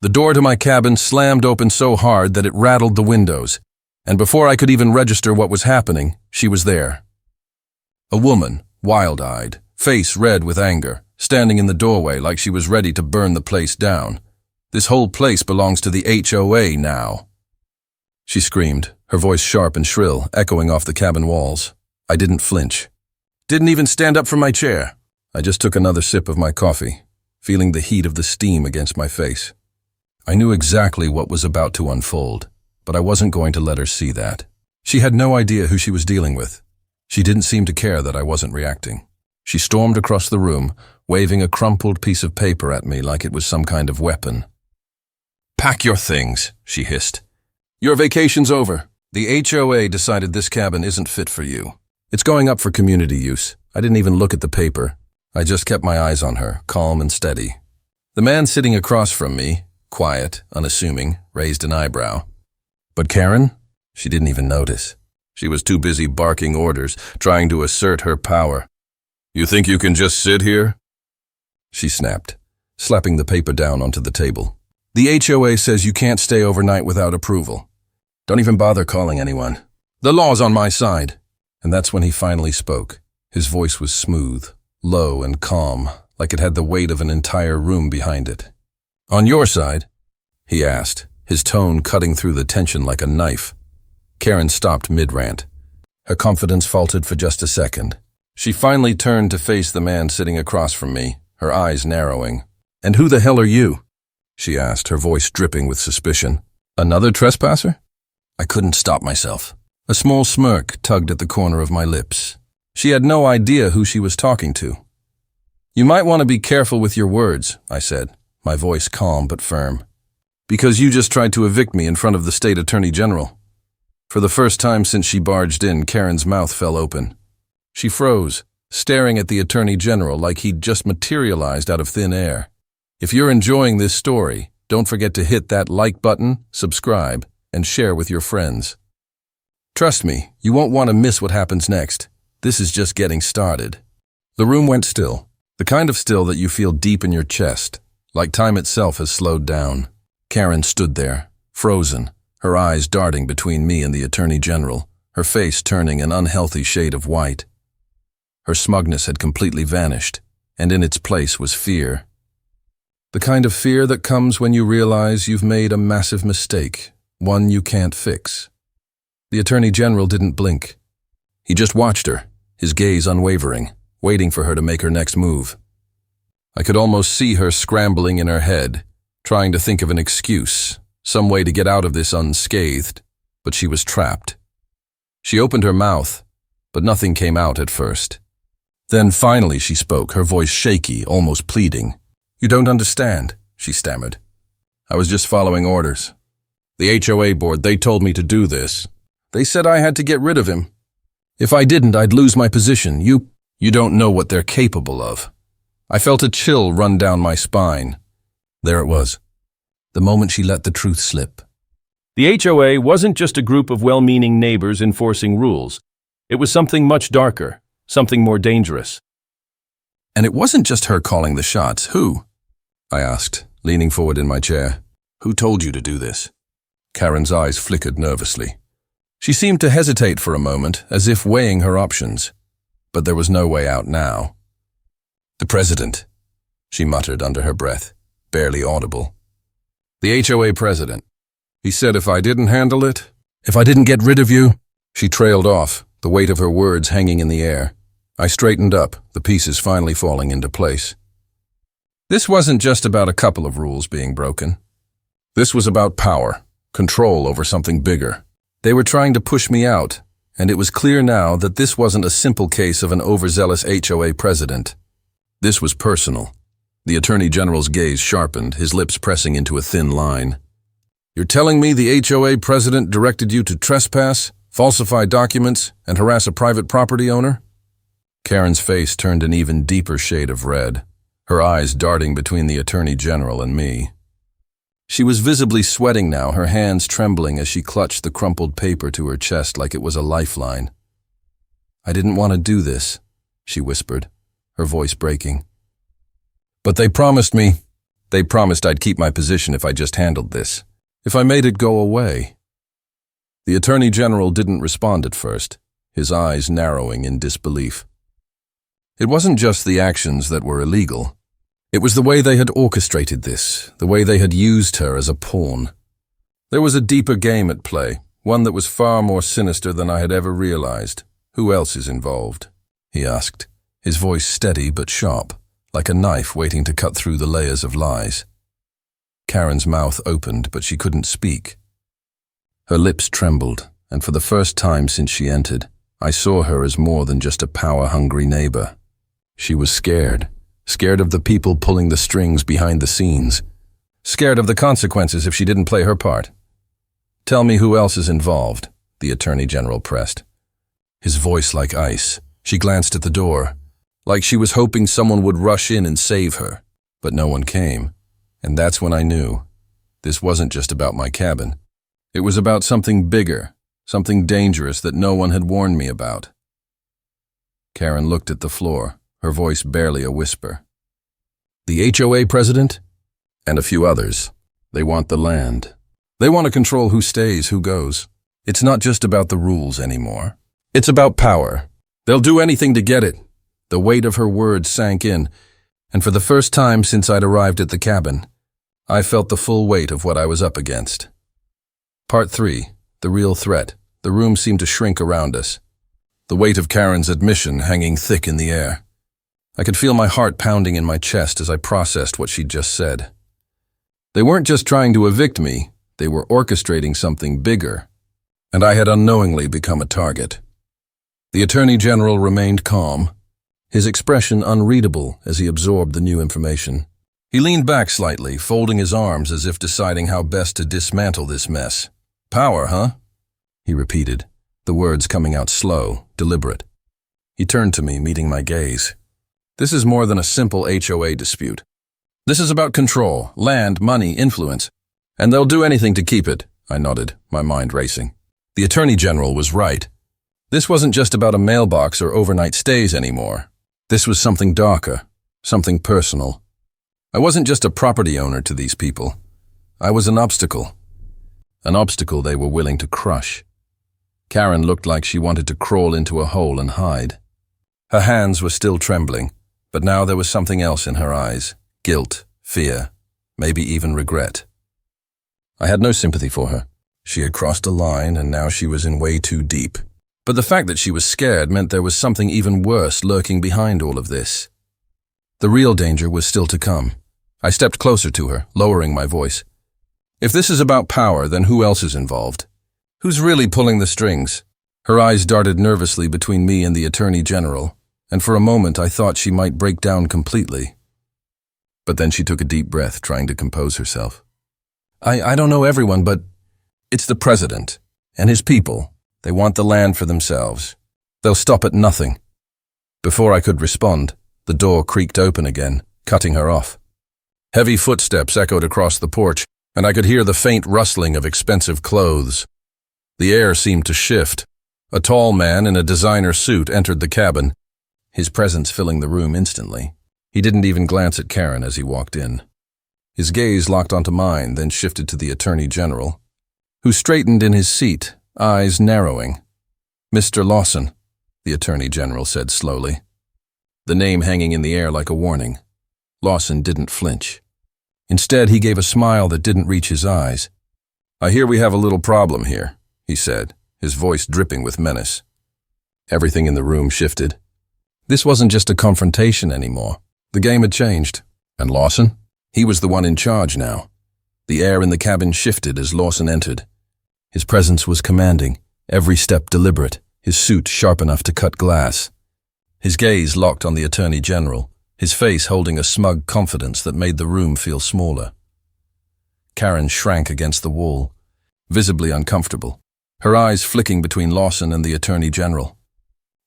The door to my cabin slammed open so hard that it rattled the windows, and before I could even register what was happening, she was there. A woman, wild-eyed, face red with anger, standing in the doorway like she was ready to burn the place down. "This whole place belongs to the HOA now," she screamed, her voice sharp and shrill, echoing off the cabin walls. I didn't flinch. Didn't even stand up from my chair. I just took another sip of my coffee, feeling the heat of the steam against my face. I knew exactly what was about to unfold, but I wasn't going to let her see that. She had no idea who she was dealing with. She didn't seem to care that I wasn't reacting. She stormed across the room, waving a crumpled piece of paper at me like it was some kind of weapon. "Pack your things," she hissed. "Your vacation's over. The HOA decided this cabin isn't fit for you. It's going up for community use." I didn't even look at the paper. I just kept my eyes on her, calm and steady. The man sitting across from me, quiet, unassuming, raised an eyebrow. But Karen? She didn't even notice. She was too busy barking orders, trying to assert her power. "You think you can just sit here?" she snapped, slapping the paper down onto the table. "The HOA says you can't stay overnight without approval. Don't even bother calling anyone. The law's on my side." And that's when he finally spoke. His voice was smooth, low and calm, like it had the weight of an entire room behind it. "On your side?" he asked, his tone cutting through the tension like a knife. Karen stopped mid-rant. Her confidence faltered for just a second. She finally turned to face the man sitting across from me, her eyes narrowing. "And who the hell are you?" she asked, her voice dripping with suspicion. "Another trespasser?" I couldn't stop myself. A small smirk tugged at the corner of my lips. She had no idea who she was talking to. "You might want to be careful with your words," I said, my voice calm but firm. "Because you just tried to evict me in front of the state attorney general." For the first time since she barged in, Karen's mouth fell open. She froze, staring at the attorney general like he'd just materialized out of thin air. If you're enjoying this story, don't forget to hit that like button, subscribe, and share with your friends. Trust me, you won't want to miss what happens next. This is just getting started. The room went still, the kind of still that you feel deep in your chest, like time itself has slowed down. Karen stood there, frozen, her eyes darting between me and the attorney general, her face turning an unhealthy shade of white. Her smugness had completely vanished, and in its place was fear. The kind of fear that comes when you realize you've made a massive mistake, one you can't fix. The attorney general didn't blink. He just watched her, his gaze unwavering, waiting for her to make her next move. I could almost see her scrambling in her head, trying to think of an excuse, some way to get out of this unscathed, but she was trapped. She opened her mouth, but nothing came out at first. Then finally she spoke, her voice shaky, almost pleading. "You don't understand," she stammered. "I was just following orders. The HOA board, they told me to do this. They said I had to get rid of him. If I didn't, I'd lose my position. You don't know what they're capable of." I felt a chill run down my spine. There it was, the moment she let the truth slip. The HOA wasn't just a group of well-meaning neighbors enforcing rules. It was something much darker, something more dangerous. And it wasn't just her calling the shots. Who? I asked, leaning forward in my chair. "Who told you to do this?" Karen's eyes flickered nervously. She seemed to hesitate for a moment, as if weighing her options. But there was no way out now. "The president," she muttered under her breath, barely audible. "The HOA president. He said if I didn't handle it, if I didn't get rid of you..." She trailed off, the weight of her words hanging in the air. I straightened up, the pieces finally falling into place. This wasn't just about a couple of rules being broken. This was about power, control over something bigger. They were trying to push me out, and it was clear now that this wasn't a simple case of an overzealous HOA president. This was personal. The Attorney General's gaze sharpened, his lips pressing into a thin line. "You're telling me the HOA president directed you to trespass, falsify documents, and harass a private property owner?" Karen's face turned an even deeper shade of red, her eyes darting between the Attorney General and me. She was visibly sweating now, her hands trembling as she clutched the crumpled paper to her chest like it was a lifeline. "I didn't want to do this," she whispered, her voice breaking. "But they promised me." They promised I'd keep my position if I just handled this, if I made it go away. The Attorney General didn't respond at first, his eyes narrowing in disbelief. It wasn't just the actions that were illegal. It was the way they had orchestrated this, the way they had used her as a pawn. There was a deeper game at play, one that was far more sinister than I had ever realized. Who else is involved? He asked, his voice steady but sharp, like a knife waiting to cut through the layers of lies. Karen's mouth opened, but she couldn't speak. Her lips trembled, and for the first time since she entered, I saw her as more than just a power-hungry neighbor. She was scared of the people pulling the strings behind the scenes, scared of the consequences if she didn't play her part. "Tell me who else is involved," the Attorney General pressed. His voice like ice. She glanced at the door, like she was hoping someone would rush in and save her. But no one came, and that's when I knew. This wasn't just about my cabin. It was about something bigger, something dangerous that no one had warned me about. Karen looked at the floor, her voice barely a whisper. "The HOA president? And a few others. They want the land. They want to control who stays, who goes. It's not just about the rules anymore. It's about power. They'll do anything to get it." The weight of her words sank in, and for the first time since I'd arrived at the cabin, I felt the full weight of what I was up against. Part 3. The real threat. The room seemed to shrink around us, the weight of Karen's admission hanging thick in the air. I could feel my heart pounding in my chest as I processed what she'd just said. They weren't just trying to evict me, they were orchestrating something bigger, and I had unknowingly become a target. The Attorney General remained calm, his expression unreadable as he absorbed the new information. He leaned back slightly, folding his arms as if deciding how best to dismantle this mess. "Power, huh?" he repeated, the words coming out slow, deliberate. He turned to me, meeting my gaze. "This is more than a simple HOA dispute. This is about control, land, money, influence. And they'll do anything to keep it," I nodded, my mind racing. The Attorney General was right. This wasn't just about a mailbox or overnight stays anymore. This was something darker, something personal. I wasn't just a property owner to these people. I was an obstacle they were willing to crush. Karen looked like she wanted to crawl into a hole and hide. Her hands were still trembling, but now there was something else in her eyes. Guilt, fear, maybe even regret. I had no sympathy for her. She had crossed a line and now she was in way too deep. But the fact that she was scared meant there was something even worse lurking behind all of this. The real danger was still to come. I stepped closer to her, lowering my voice. "If this is about power, then who else is involved? Who's really pulling the strings?" Her eyes darted nervously between me and the Attorney General, and for a moment I thought she might break down completely. But then she took a deep breath, trying to compose herself. I don't know everyone, but it's the president and his people. They want the land for themselves. They'll stop at nothing." Before I could respond, the door creaked open again, cutting her off. Heavy footsteps echoed across the porch, and I could hear the faint rustling of expensive clothes. The air seemed to shift. A tall man in a designer suit entered the cabin, his presence filling the room instantly. He didn't even glance at Karen as he walked in. His gaze locked onto mine, then shifted to the Attorney General, who straightened in his seat, eyes narrowing. "Mr. Lawson," the Attorney General said slowly, the name hanging in the air like a warning. Lawson didn't flinch. Instead, he gave a smile that didn't reach his eyes. "I hear we have a little problem here," he said, his voice dripping with menace. Everything in the room shifted. This wasn't just a confrontation anymore. The game had changed. And Lawson? He was the one in charge now. The air in the cabin shifted as Lawson entered. His presence was commanding, every step deliberate, his suit sharp enough to cut glass. His gaze locked on the Attorney General, his face holding a smug confidence that made the room feel smaller. Karen shrank against the wall, visibly uncomfortable, her eyes flicking between Lawson and the Attorney General.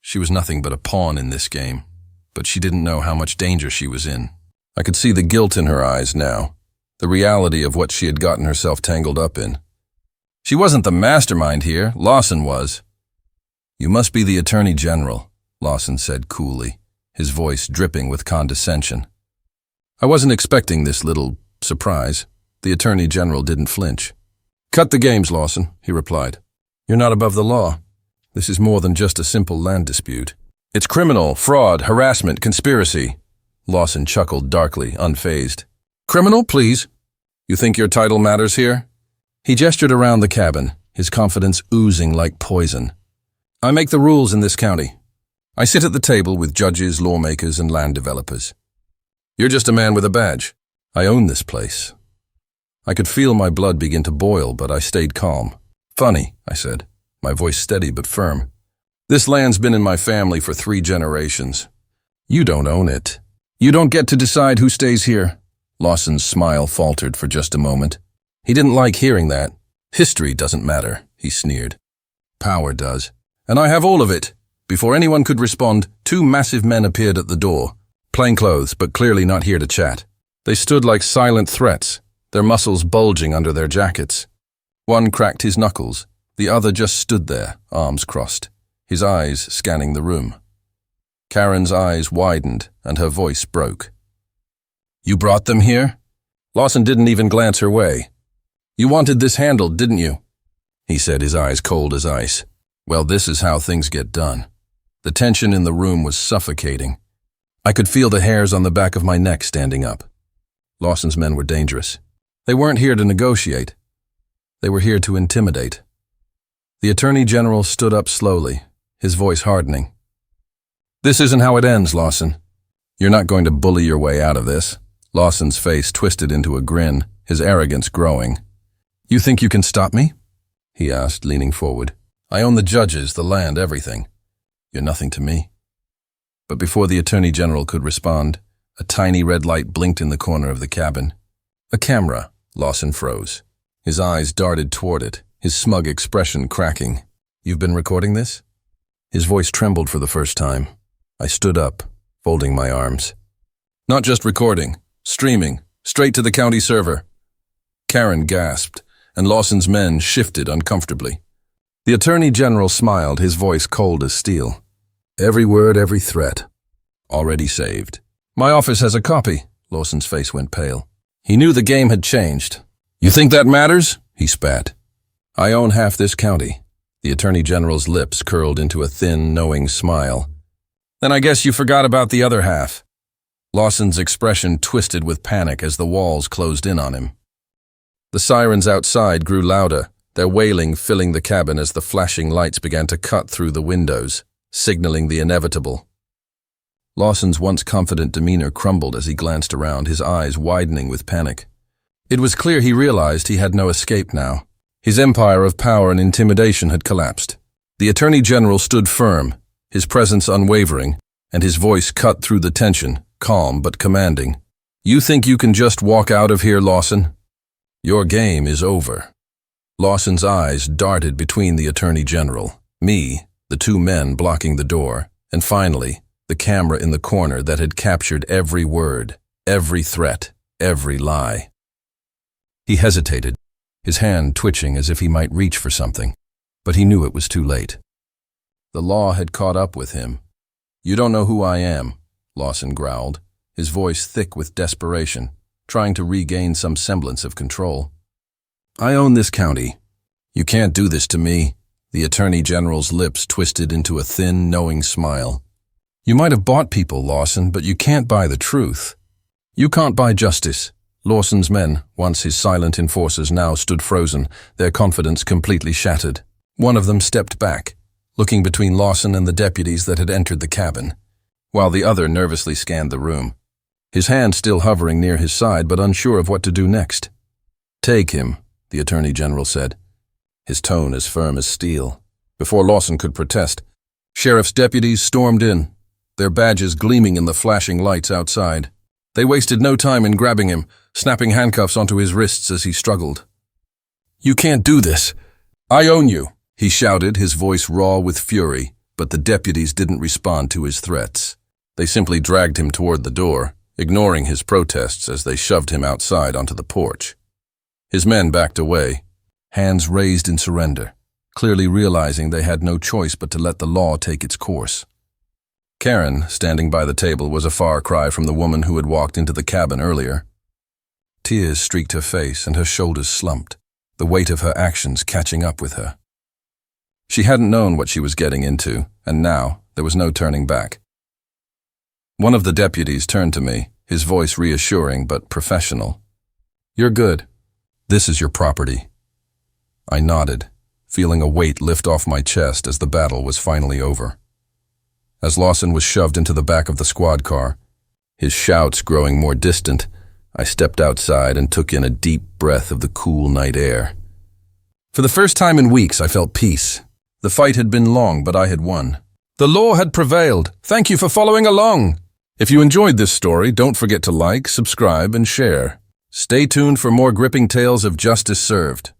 She was nothing but a pawn in this game, but she didn't know how much danger she was in. I could see the guilt in her eyes now, the reality of what she had gotten herself tangled up in. She wasn't the mastermind here, Lawson was. "You must be the Attorney General," Lawson said coolly, his voice dripping with condescension. I wasn't expecting this little surprise, the Attorney General didn't flinch. "Cut the games, Lawson," he replied. "You're not above the law. This is more than just a simple land dispute. It's criminal, fraud, harassment, conspiracy." Lawson chuckled darkly, unfazed. "Criminal, please? You think your title matters here?" He gestured around the cabin, his confidence oozing like poison. "I make the rules in this county. I sit at the table with judges, lawmakers, and land developers. You're just a man with a badge. I own this place." I could feel my blood begin to boil, but I stayed calm. "Funny," I said, my voice steady but firm. "This land's been in my family for 3 generations. You don't own it. You don't get to decide who stays here." Lawson's smile faltered for just a moment. He didn't like hearing that. "History doesn't matter," he sneered. "Power does. And I have all of it." Before anyone could respond, 2 massive men appeared at the door, plainclothes but clearly not here to chat. They stood like silent threats, their muscles bulging under their jackets. One cracked his knuckles, the other just stood there, arms crossed, his eyes scanning the room. Karen's eyes widened and her voice broke. "You brought them here?" Lawson didn't even glance her way. "You wanted this handled, didn't you?" he said, his eyes cold as ice. Well, this is how things get done. The tension in the room was suffocating. I could feel the hairs on the back of my neck standing up. Lawson's men were dangerous. They weren't here to negotiate. They were here to intimidate. The Attorney General stood up slowly, his voice hardening. "This isn't how it ends, Lawson. You're not going to bully your way out of this." Lawson's face twisted into a grin, his arrogance growing. "You think you can stop me?" he asked, leaning forward. "I own the judges, the land, everything. You're nothing to me." But before the Attorney General could respond, a tiny red light blinked in the corner of the cabin. A camera. Lawson froze. His eyes darted toward it, his smug expression cracking. "You've been recording this?" His voice trembled for the first time. I stood up, folding my arms. "Not just recording, streaming, straight to the county server." Karen gasped, and Lawson's men shifted uncomfortably. The Attorney General smiled, his voice cold as steel. "Every word, every threat. Already saved." "My office has a copy." Lawson's face went pale. He knew the game had changed. "You think that matters?" he spat. "I own half this county." The Attorney General's lips curled into a thin, knowing smile. "Then I guess you forgot about the other half." Lawson's expression twisted with panic as the walls closed in on him. The sirens outside grew louder, their wailing filling the cabin as the flashing lights began to cut through the windows, signaling the inevitable. Lawson's once confident demeanor crumbled as he glanced around, his eyes widening with panic. It was clear he realized he had no escape now. His empire of power and intimidation had collapsed. The Attorney General stood firm, his presence unwavering, and his voice cut through the tension, calm but commanding. "You think you can just walk out of here, Lawson? Your game is over." Lawson's eyes darted between the Attorney General, me, the 2 men blocking the door, and finally, the camera in the corner that had captured every word, every threat, every lie. He hesitated, his hand twitching as if he might reach for something, but he knew it was too late. The law had caught up with him. "You don't know who I am," Lawson growled, his voice thick with desperation, trying to regain some semblance of control. "I own this county. You can't do this to me." The Attorney General's lips twisted into a thin, knowing smile. "You might have bought people, Lawson, but you can't buy the truth. You can't buy justice." Lawson's men, once his silent enforcers, now stood frozen, their confidence completely shattered. One of them stepped back, looking between Lawson and the deputies that had entered the cabin, while the other nervously scanned the room, his hand still hovering near his side but unsure of what to do next. "Take him," the Attorney General said, his tone as firm as steel. Before Lawson could protest, sheriff's deputies stormed in, their badges gleaming in the flashing lights outside. They wasted no time in grabbing him, snapping handcuffs onto his wrists as he struggled. "You can't do this. I own you," he shouted, his voice raw with fury, but the deputies didn't respond to his threats. They simply dragged him toward the door, ignoring his protests as they shoved him outside onto the porch. His men backed away, hands raised in surrender, clearly realizing they had no choice but to let the law take its course. Karen, standing by the table, was a far cry from the woman who had walked into the cabin earlier. Tears streaked her face and her shoulders slumped, the weight of her actions catching up with her. She hadn't known what she was getting into, and now there was no turning back. One of the deputies turned to me, his voice reassuring but professional. "You're good. This is your property." I nodded, feeling a weight lift off my chest as the battle was finally over. As Lawson was shoved into the back of the squad car, his shouts growing more distant, I stepped outside and took in a deep breath of the cool night air. For the first time in weeks, I felt peace. The fight had been long, but I had won. The law had prevailed. Thank you for following along. If you enjoyed this story, don't forget to like, subscribe, and share. Stay tuned for more gripping tales of justice served.